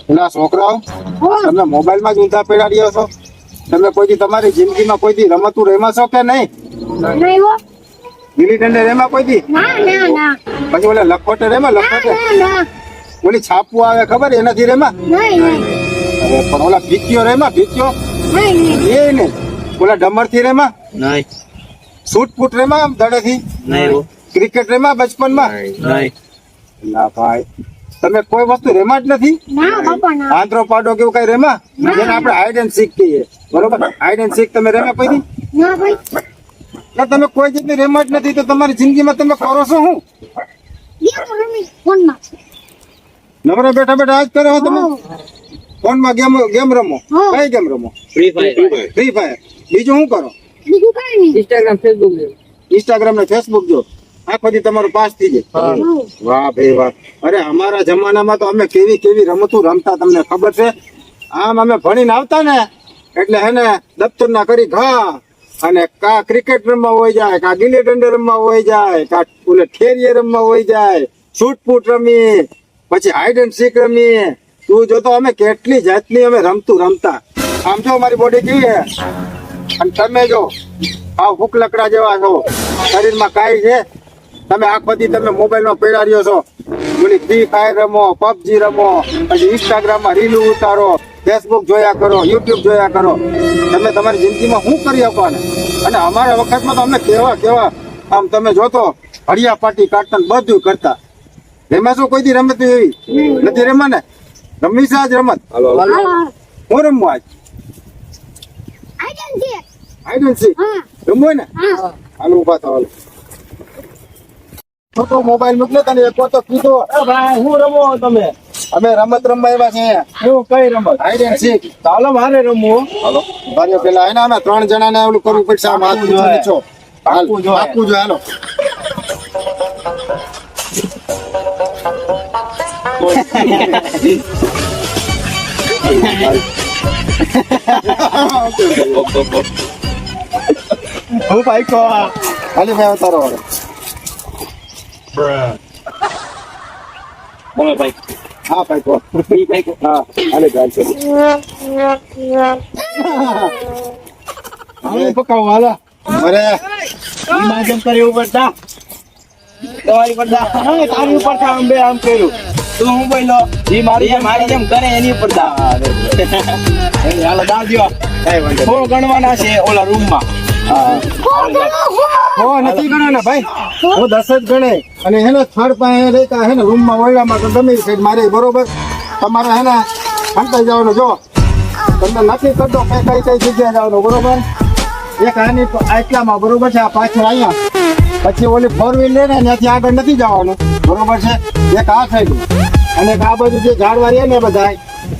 પેલા છોકરાઓ તમે મોબાઈલમાં જ ઊંધા પેડા રહ્યો છો. તમે કોઈથી તમારી જિંદગીમાં કોઈથી રમતું રમ્યા છો કે નહીં? નહીં હો. ગીલી દંડે રેમાં કોઈથી? ના. પછી ઓલા લખોટે રેમાં લખોટે? ના. ઓલી છાપું આવે ખબર એનાથી રેમાં? નહીં. અરે પણ ઓલા ભીત્યો રેમાં ભીત્યો નહીં. એ નહીં. ઓલા ડમર થી રેમાં? નહીં. શૂટ ફૂટ રેમાં આમ દડેથી? નહીં. ક્રિકેટ રેમાં બચપનમાં? નહીં. ના ભાઈ તમે કોઈ વસ્તુ રેમાં જ નથી? ના બાપા ના. આંતરો પાડો કેવું કઈ રેમાં? જેને આપણે હાઈડ એન્ડ સીક કહીએ બરોબર? હાઈડ એન્ડ સીક તમે રેમાં કોઈ ના ભાઈ. ના તમે કોઈ જાતની રેમાં જ નથી તો તમારી જિંદગીમાં તમે કરો છો શું? ગેમ રમી ફોનમાં. નવરા બેઠા બેઠા આજ કરો છો તમે? ફોનમાં ગેમ રમો? હા. કઈ ગેમ રમો? Free fire. Free fire. બીજું શું કરો? બીજું કઈ નહીં. ઇન્સ્ટાગ્રામ ફેસબુક ઇન્સ્ટાગ્રામ ને ફેસબુક જો આખો દી તમારું પાસ થઈ જાય. વાહ ભાઈ વાહ. અરે અમારા જમાનામાં તો અમે કેવી કેવી રમતો રમતા તમને ખબર છે? આમ અમે ભણીને આવતા ને એટલે હે ને દફતર ના કરી ઘા અને કા ક્રિકેટ રમવા હોય જાય, કા ગીલી ડંડે રમવા હોય જાય, કા ઓલે ઠેરીએ રમવા હોય જાય, શૂટ ફૂટ રમી, પછી હાઈડ એન્ડ સીક રમી. તું જોતો અમે કેટલી જાતની અમે રમતા. આમ જો મારી બોડી કેવી છે અને તમે જો આ ભૂખ લકડા જેવા છો, શરીરમાં કાંઈ છે? તમે આખોથી તમે મોબાઈલમાં પડ્યા રહ્યો છો. ઓલી ફ્રી ફાયર રમો, પબજી રમો, પછી ઇન્સ્ટાગ્રામમાં રીલ ઉતારો, ફેસબુક જોયા કરો, યુટ્યુબ જોયા કરો. તમે તમારી જિંદગીમાં શું કરી શકો ને? અને અમારા વખતમાં તો અમે કેવા આમ તમે જોતો હળિયા પાટી કાઢતા ને બધું કરતા. રમ્યા છો કોઈ દી રમત એવી નથી રમવા ને? રમી છે આજ રમત? હું રમવું આજ હાઈડ એન્ડ સીક રમવું ને? હાલો ઉભા થાવ. તો મોબાઈલ મોકલો તને એક તો કીધો ભાઈ હું રમો તમે? અમે રમત રમવા આવ્યા છે. એવું કઈ રમત? Hide and seek. ચાલો મારે રમવું. હાલો ભાઈઓ પેલા એના અમે 3 જણાને ઓલું કરવું પડશે. આમ હાથ ઊંચો નીચો. પાક્કું જોઈએ. પાક્કું જોઈએ. હાલો હું ભાઈ કો ખાલી ભાઈ અવતારો વાળો. બોલો ભાઈ. હા ભાઈ કહો. ઈ ભાઈ કો. હા હાલે ચાલ છે. હાલો પકાવો હાલો. અરે માજમ કરે ઉપર તા. તમારી પર દા. હા તારી ઉપર થા આમ બે આમ કર્યું. તું હું બોલો. ઈ મારી જેમ કરે એની ઉપર દા. હાલો દાવજો. કઈ વાંધો હો ગણવાના છે ઓલા રૂમમાં. હો નથી ગણવાના ભાઈ. હું 10 જ ગણે અને હેને થર્ડ પાસે લેતા હે ને રૂમમાં ઓયડામાં તો ગમે સાઈડ મારે બરોબર. તમારે હે ને હંતાઈ જવાનું. જો તમને નથી કરતો કઈ જગ્યાએ જવાનું બરોબર. એક આની આટલામાં બરોબર છે. આ પાછળ અહીંયા પછી ઓલી 4 વ્હીલ લે ને ત્યાંથી આગળ નથી જવાનું બરોબર છે. એક આ સાઈડ અને એક આ બાજુ જે ઝાડવા રહે ને બધા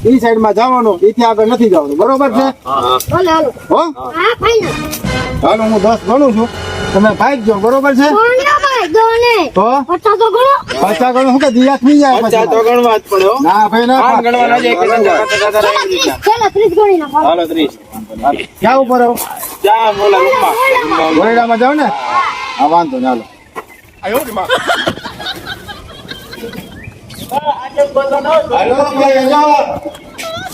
એ સાઈડમાં જવાનું. એથી આગળ નથી જવાનું બરોબર છે. હો હાલો હું 10 ગણું છું. તમે ભાગજો બરોબર છે. તો 50 ગણું શું કે દિયા થઈ જાય અચ્છા તો પછી? ગણવા જ પડે હો. ના ભાઈ ના. આમ ગણવાના છે કે હાલો 30. ક્યાં ઉપર આવો? જા ઓલા રૂમમાં. ઓરડામાં જાવ ને. હા વાંધો ને હાલો. હાલો ભાઈ જાઓ.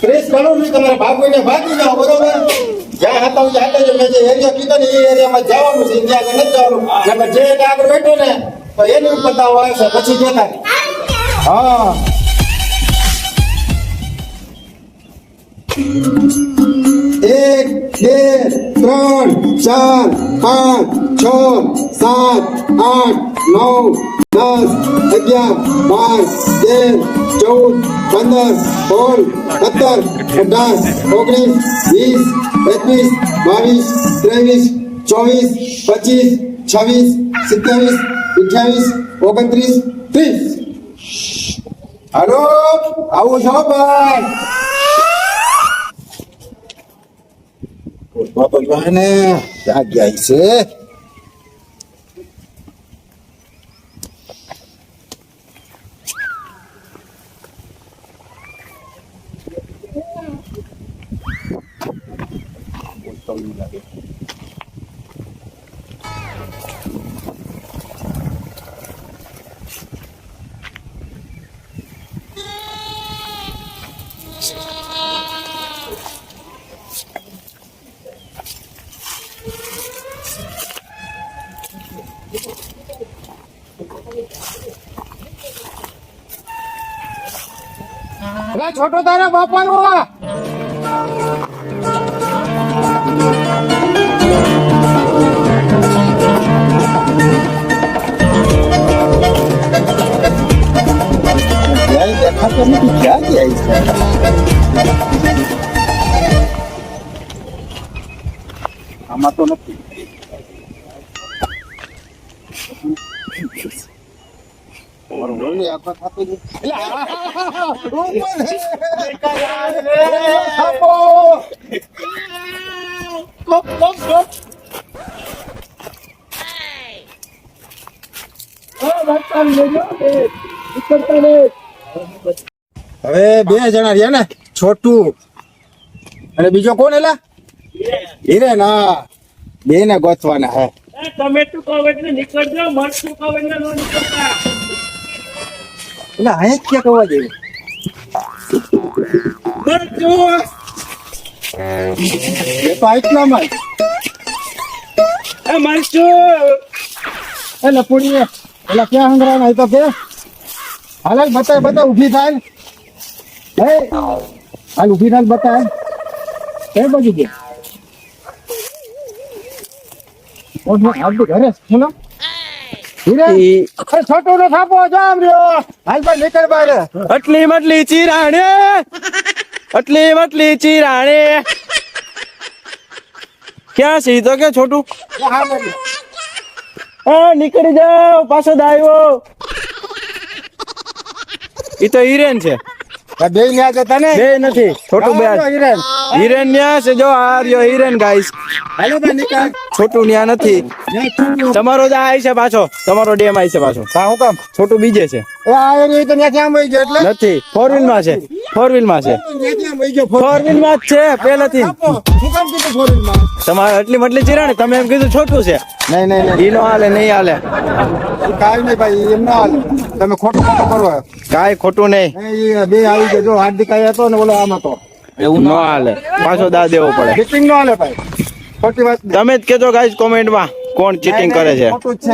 30 ગણું છું. તમારે ભાગોને ભાગી જાઓ બરોબર. જ્યાં હતા હું હાલે જો મેં જે એરિયા કીધો ને એ એરિયામાં જવાનું છે. ત્યાં આગળ નથી જવાનું. નકર જે એને આગળ બેઠો ને તો એની ઉપર દાવ આવશે પછી દેખાય. હા 1 2 3 4 5 6 7 8 9 10 11 12 13 14 15 16 17 18 19 20 21 22 23 24 25 26 27 28 29 30. હાલો આવું છો ભાઈ. બાપા ને ક્યાં ગયા છે? અલા છોટો તારા બાપાનો દેખાતો નથી ક્યાં ગયા છે આમાં તો નથી હવે બે જણા રહ્યા ને છોટું અને બીજો કોણ એલા હિરેન હા બે ને ગોતવાના હે ટમેટું ખાવ એટલે નીકળજો, મરચું ખાવ એટલે ન નીકળતા. એટલે અહીં જ ક્યાં કહેવા જેવું મરચું એ તો આટલામાં જ. મરચું એટલે પૂરી એટલે ક્યાં હંગરાના એ તો કે હાલ બતાય ઊભી થાય હે હાલ ઊભી થાય બતાય કઈ બાજુ કે ઘરે સુનો છોટું નો થાપો જામ રહ્યો હાલ ભાઈ નીકળ બહાર અટલી મટલી ચીરાણે, અટલી મટલી ચીરાણે. ક્યાં છે ઈ તો કે છોટું? નીકળી જાઓ, પાછો આવ્યો. ઈ તો હિરેન છે. બે ન્યા જતા ને બે નથી, છોટું બે હિરેન હિરેન ન્યા છે. જો આ રહ્યો હિરેન ગાઈસ. હાલો ભાઈ નીકળ છોટું ન્યા નથી. તમારો જ આ છે પાછો, તમારો ડેમ આવી છે પાછો. હું કામ છોટું બીજે છે. એ આ એરિયા તો ન્યા ક્યાં વહી ગયો એટલે નથી, ફોર વ્હીલ માં છે. ફોર વ્હીલ માં છે. ન્યા ક્યાં વહી ગયો ફોર વ્હીલ માં જ છે પહેલેથી. શું કામ કીધું ફોર વ્હીલમાં તમારે આટલી મટલી ચીરાણી, તમે એમ કીધું છોટું છે. નહીં ઈ નો હાલે, નહીં હાલે, કાંઈ નહીં ભાઈ એમ ના હાલે તમે ખોટું કરો કાંઈ ખોટું નહીં. એ બે આવી ગયો જો હાર્દિક આયા હતો ને બોલો આમ હતો એવું ન હાલે, પાછો દા દેવો પડે. ચીટિંગ નો હાલે ભાઈ ખોટી વાત નહીં. તમે જ કેજો ગાઈસ કોમેન્ટમાં કોણ ચીટિંગ કરે છે. ખોટું જ છે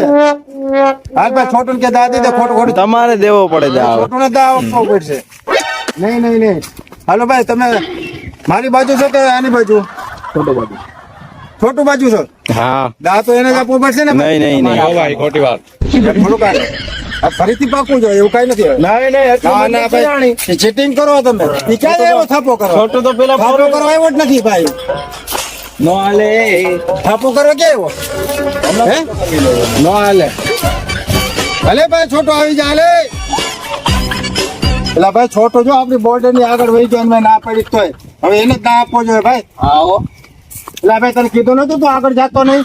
હાલ ભાઈ છોટું કે દાદી દે ખોટું ખોટું તમારે દેવો પડે દા. છોટું ને દા આપવો પડશે નહીં હાલો ભાઈ તમે મારી બાજુ છો કે આની બાજુ છોટું બાજુ છો હા, દા તો એને જ આપવો પડશે ને નહીં નહીં નહીં, ખોટી વાત. થોડું કાઢે આ ફરીથી પાકવું જોઈએ એવું કઈ નથી હવે. ના ના ભાઈ ચીટિંગ કરો તમે ઈ ક્યાં એવો થાપો કરો છોટું તો પેલા થાપો કરવા આવ્યો જ નથી ભાઈ નો હાલે, થાપો કરવા ક્યાં આવ્યો હે નો હાલે. ભલે ભાઈ છોટો આવી જા લે એટલે ભાઈ છોટો જો આપણી બોર્ડર ની આગળ વહી ગયો મેં ના પડી તોય હવે એને જ ના આપવો જોઈએ ભાઈ આવો એટલે ભાઈ તને કીધું નતું તું આગળ જાતો નહીં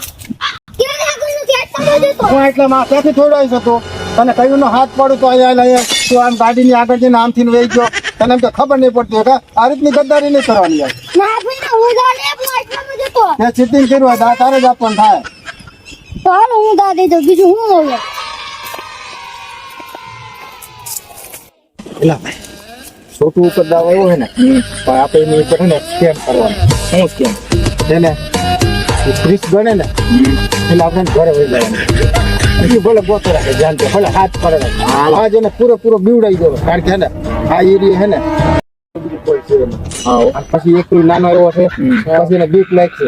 ક્યારે આગળ નથી આટલા બધે તો હું એટલે ત્યાંથી થોડો આવી હતો તને કહ્યું નો હાથ પાડું તો અહીંયા તું આમ ગાડીની આગળ જઈને આમથી વહી ગયો તને એમ તો ખબર નહીં પડતી કે આ રીતની ગદ્દારી નહીં કરવાની યાર ના ભાઈ ના હું દા લે હું આટલા બધે તો ત્યાં ચીટિંગ કર્યું હોય તો તારે જ આપવાનું થાય તો હાલો હું દા દઈ દઉં બીજું હું હવે એલા ભાઈ છોટું ઉપર દાવ આવ્યો હોય ને પણ આપણે એની ઉપર ને સ્કેમ કરવાનું હું કેમ એને ત્રીસ ગણે ને એટલે આપણે ઘરે વહી જવાનું ભલે ગોતો રાખે ધ્યાન છે ભલે હાથ પડે આજ એને પૂરેપૂરો બીવડાઈ દેવો કારણ કે હે ને આ એરિયા હે ને પછી એક નાનો એવો છે પછી એને બીક લાગશે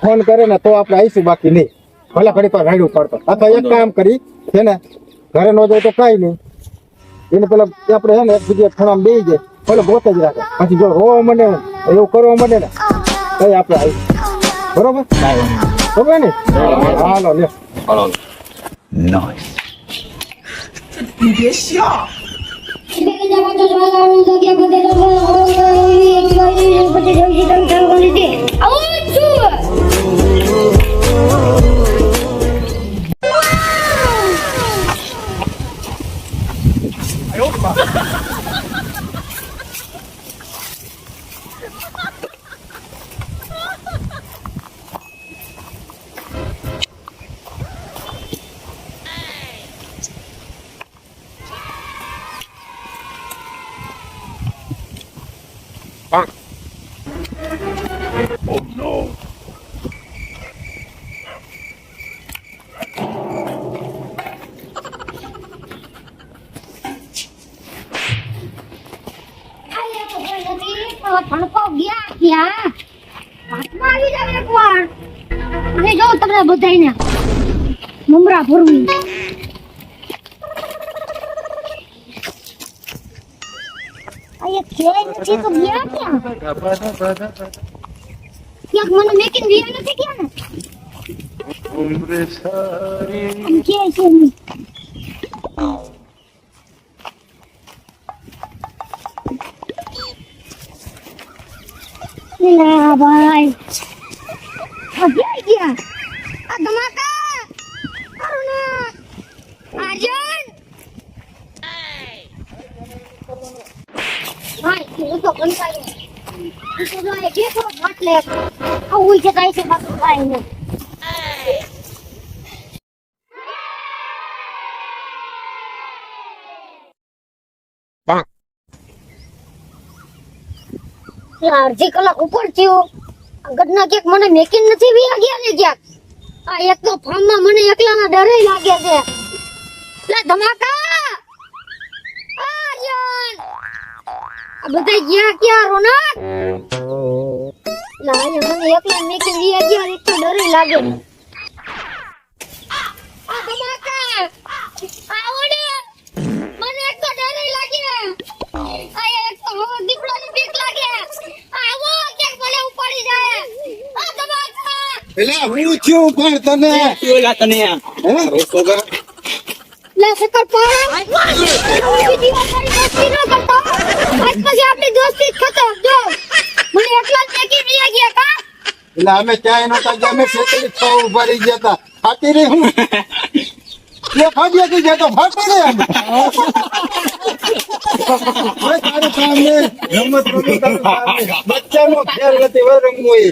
ફોન કરે ને તો આપણે આવીશું બાકી નહીં ભલે ઘડી પર રાડું પડતો અથવા એક કામ કરી છે ને ઘરે ન જાય તો કઈ નહીં એને પેલા આપણે હે ને એક બીજી ખૂણામાં બેસી જાય ભલે ગોતે જ રાખે પછી જો રોવા માંડે ને એવું કરવા માંડે ને કઈ આપણે આવી બરોબર બરોબર ને હાલો લે કે જવા તો જવાનું જગ્યા બધે તો એક વારી પછી જલ્દી તમ ચાલુ કરી દે આવું છું આ તો કોઈ નથી તો ભણકો ગયા ક્યાં હાથમાં આવી જાવ એકવાર અને જો તમને બધાયને મમરા ભરવી આયા ખેલ નથી તો ગયા ક્યાં ક્યાંક મને મેકીને ગયા નથી ક્યાં ને આમ કે છે નહીં. ના ભાઈ આ ક્યાં ગયા આ ધમાકા અરુણા આર્યન ભાઈ તું તો કંટાળ્યો તું તો એ કે તો એટલે આવું છે કાઈ છે બાકી કાઈ નહીં. અડધી કલાક ઉપર થયું ગઢના ક્યાંક મને મેકીને નથી વ્યા ગયા ને ક્યાંક આ એક તો ફાર્મમાં મને એકલાના ડરે લાગે છે લે ધમાકા આર્યન આ બધા ગયા ક્યાં રોનક લા મને એકલા મેકીને વ્યા ગયા એક તો ડરે લાગે આ ધમાકા આવો ને મને એક તો ડરે લાગે આ એક તો દીપડાની બીક લાગે આવો ક્યાંક મને ઉપાડી જાય આ ધમાકા પેલા હું છું પણ તને ઓલા તને હે રોકો કર લે સકર પર બીજી વાર મારી દોસ્તી ન કરતો આજ પછી આપણી દોસ્તી જ ખતમ જો મને એકલા જ મેકી વ્યા ગયા કા એટલે અમે ક્યાંય નતા ગયા અમે છેતરી તો ઉભા રહી ગયા હતા ફાટી રહી હું એ ફાટ્યા કઈ ગયા તો ફાટી રહી અમે હવે તારું કામ ને રમત રમત તારું કામ ને. બચ્ચાનો ખેલ નથી હવે રમવું એ